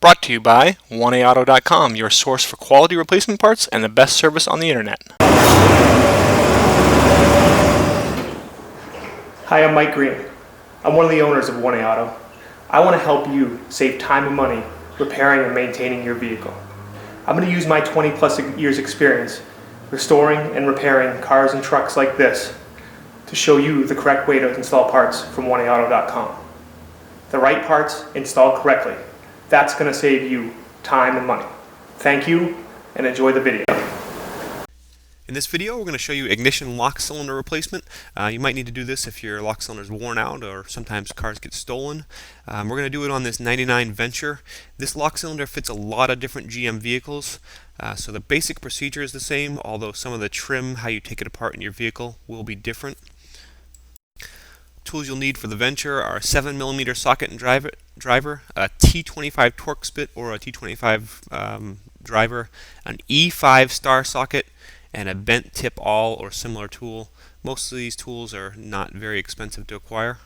Brought to you by 1AAuto.com, your source for quality replacement parts and the best service on the internet. Hi, I'm Mike Green. I'm one of the owners of 1A Auto. I want to help you save time and money repairing and maintaining your vehicle. I'm going to use my 20+ years experience restoring and repairing cars and trucks like this to show you the correct way to install parts from 1AAuto.com. The right parts installed correctly. That's going to save you time and money. Thank you and enjoy the video. In this video, we're going to show you ignition lock cylinder replacement. You might need to do this if your lock cylinder is worn out, or sometimes cars get stolen. We're going to do it on this '99 Venture. This lock cylinder fits a lot of different GM vehicles, so the basic procedure is the same, although some of the trim, how you take it apart in your vehicle, will be different. Tools you'll need for the Venture are a 7mm socket and driver, a T25 Torx bit or a T25 driver, an E5 star socket, and a bent tip awl or similar tool. Most of these tools are not very expensive to acquire.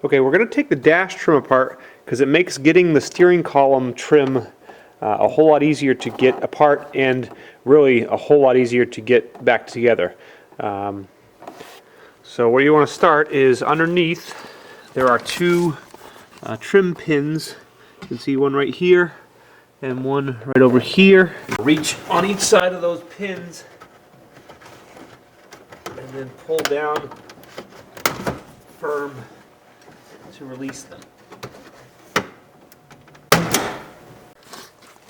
Okay, we're going to take the dash trim apart because it makes getting the steering column trim a whole lot easier to get apart and really a whole lot easier to get back together. So where you want to start is underneath. There are two trim pins. You can see one right here and one right over here. Reach on each side of those pins and then pull down firm to release them.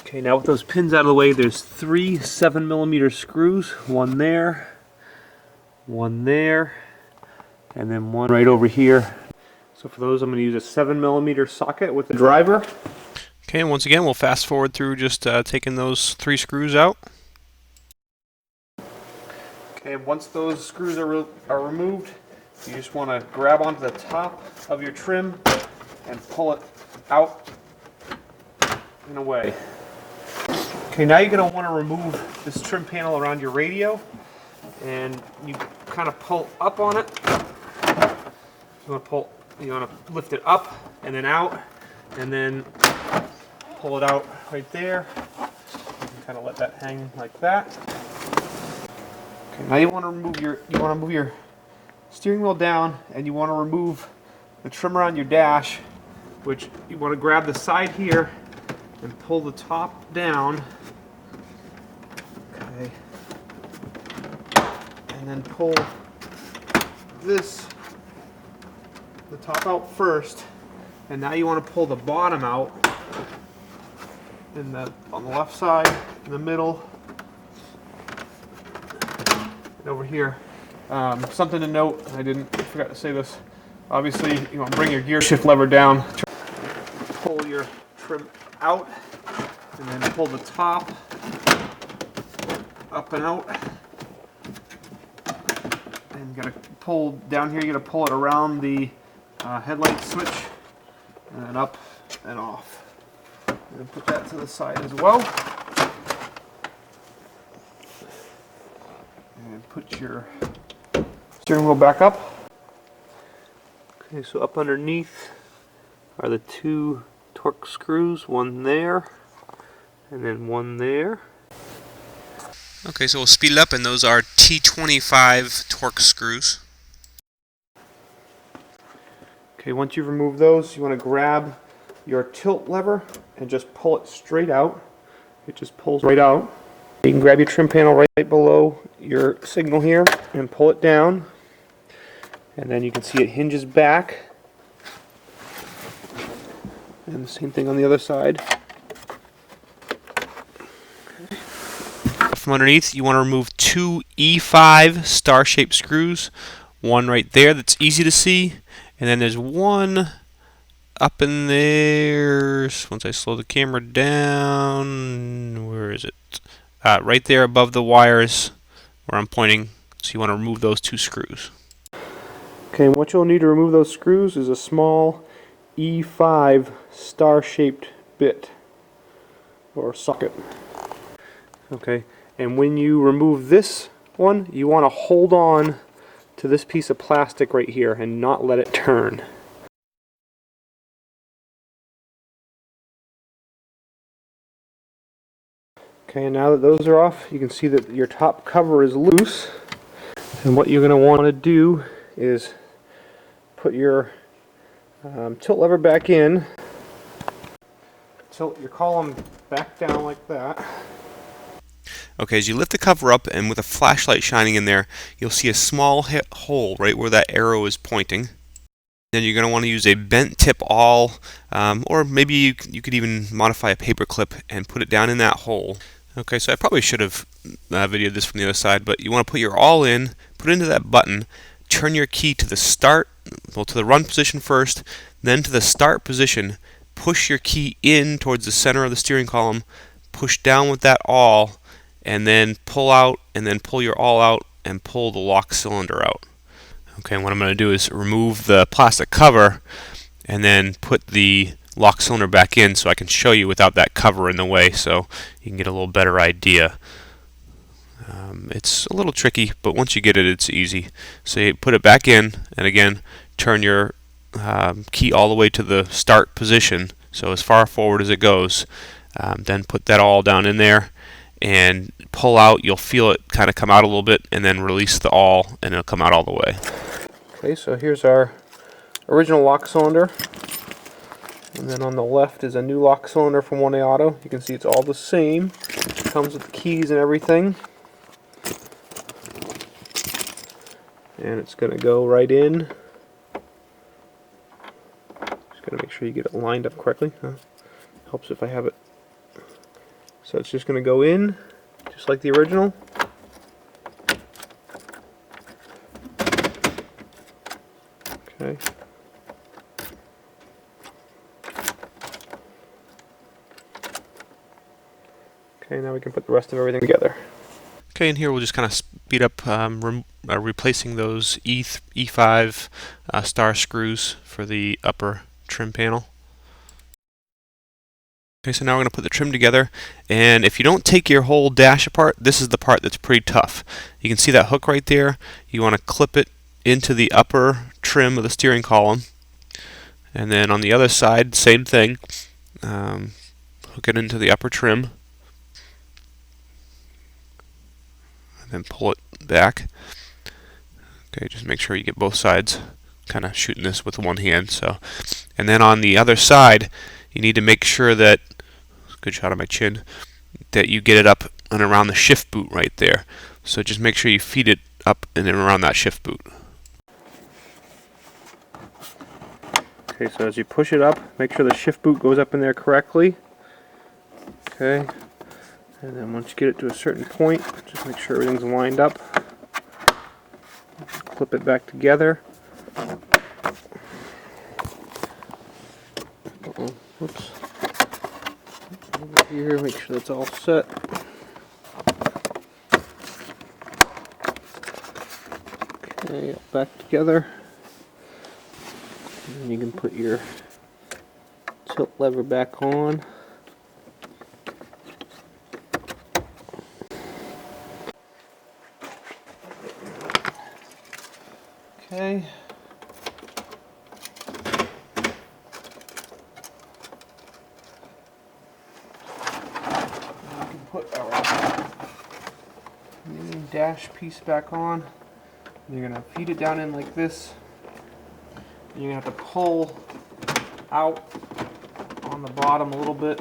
Okay, now with those pins out of the way, there's 3 7mm screws, one there, and then one right over here. So for those, I'm going to use a 7mm socket with the driver. Okay, and once again, we'll fast forward through just taking those 3 screws out. Okay, once those screws are removed, you just want to grab onto the top of your trim and pull it out and away. Okay, now you're going to want to remove this trim panel around your radio, and you kind of pull up on it. You want to lift it up and then out, and then pull it out right there. You can kind of let that hang like that. Okay, now you want to move your steering wheel down, and you want to remove the trim around your dash, which you want to grab the side here and pull the top down. Okay. And then pull the top out first, and now you want to pull the bottom out on the left side, in the middle, and over here. Something to note, I forgot to say this. Obviously, you want to bring your gear shift lever down, pull your trim out, and then pull the top up and out. And you gotta pull down here. You gotta pull it around the headlight switch, and then up and off. And put that to the side as well. And put your steering wheel back up. Okay, so up underneath are the 2 Torx screws, one there and then one there. Okay, so we'll speed it up, and those are T25 Torx screws. Okay, once you've removed those, you want to grab your tilt lever and just pull it straight out. It just pulls right out. You can grab your trim panel right below your signal here and pull it down, and then you can see it hinges back, and the same thing on the other side. From underneath, you want to remove 2 E5 star-shaped screws. One right there that's easy to see, and then there's one up in there. Once I slow the camera down, where is it? Right there above the wires where I'm pointing. So you want to remove those 2 screws. Okay, and what you'll need to remove those screws is a small E5 star-shaped bit or socket. Okay, and when you remove this one, you want to hold on to this piece of plastic right here and not let it turn. Okay, and now that those are off, you can see that your top cover is loose. And what you're going to want to do is put your tilt lever back in, tilt your column back down like that. Okay, as you lift the cover up and with a flashlight shining in there, you'll see a small hole right where that arrow is pointing. Then you're going to want to use a bent tip awl, or maybe you could even modify a paper clip and put it down in that hole. Okay, so I probably should have videoed this from the other side, but you want to put your awl in, put it into that button, turn your key to the start, well, to the run position first, then to the start position, push your key in towards the center of the steering column, push down with that awl, and then pull out, and then pull your awl out and pull the lock cylinder out. Okay, and what I'm going to do is remove the plastic cover and then put the lock cylinder back in so I can show you without that cover in the way so you can get a little better idea. It's a little tricky, but once you get it, it's easy. So you put it back in, and again, turn your key all the way to the start position, so as far forward as it goes. Then put that all down in there and pull out. You'll feel it kind of come out a little bit, and then release the awl and it'll come out all the way. Okay, so here's our original lock cylinder, and then on the left is a new lock cylinder from 1A Auto. You can see it's all the same. It comes with the keys and everything, and it's going to go right in. Just got to make sure you get it lined up correctly. Helps if I have it. So it's just going to go in just like the original. Okay. Okay, now we can put the rest of everything together. Okay, and here we'll just kind of speed up replacing those E5 star screws for the upper trim panel. Okay, so now we're going to put the trim together, and if you don't take your whole dash apart, this is the part that's pretty tough. You can see that hook right there. You want to clip it into the upper trim of the steering column, and then on the other side, same thing. Hook it into the upper trim, and then pull it back. Okay, just make sure you get both sides. Kind of shooting this with one hand. So, and then on the other side, you need to make sure that, good shot of my chin, that you get it up and around the shift boot right there. So just make sure you feed it up and then around that shift boot. Okay, so as you push it up, make sure the shift boot goes up in there correctly. Okay, and then once you get it to a certain point, just make sure everything's lined up. Clip it back together. Whoops. Over here, make sure that's all set. Okay, back together. And you can put your tilt lever back on. Okay. Put our main dash piece back on. You're going to feed it down in like this. You're going to have to pull out on the bottom a little bit.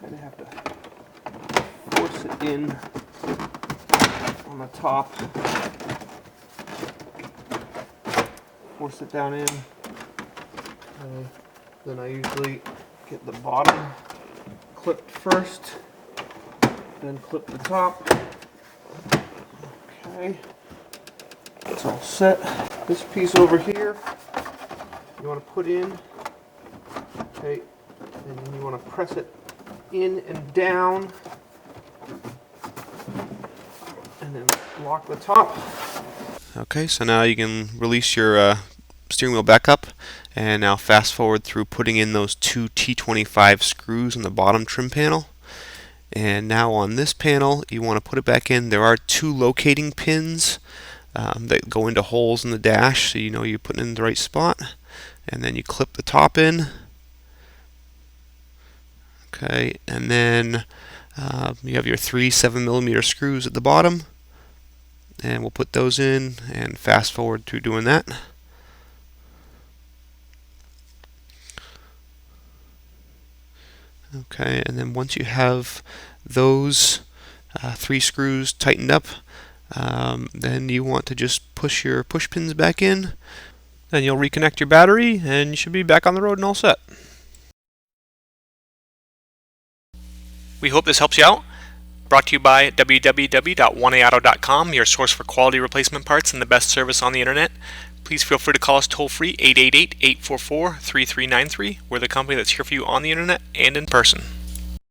Kind of have to force it in on the top. Force it down in. Then I usually get the bottom clipped first, then clip the top. Okay, it's all set. This piece over here, you want to put in. Okay, And then you want to press it in and down, and then lock the top. Okay, so now you can release your steering wheel back up, and now fast forward through putting in those two T25 screws on the bottom trim panel. And now on this panel, you want to put it back in. There are two locating pins that go into holes in the dash, so you know you're putting it in the right spot. And then you clip the top in. Okay, and then you have your three 7mm screws at the bottom, and we'll put those in and fast forward through doing that. Okay, and then once you have those three screws tightened up, then you want to just push your push pins back in. Then you'll reconnect your battery, and you should be back on the road and all set. We hope this helps you out. Brought to you by www.oneauto.com, your source for quality replacement parts and the best service on the internet. Please feel free to call us toll-free 888-844-3393. We're the company that's here for you on the internet and in person.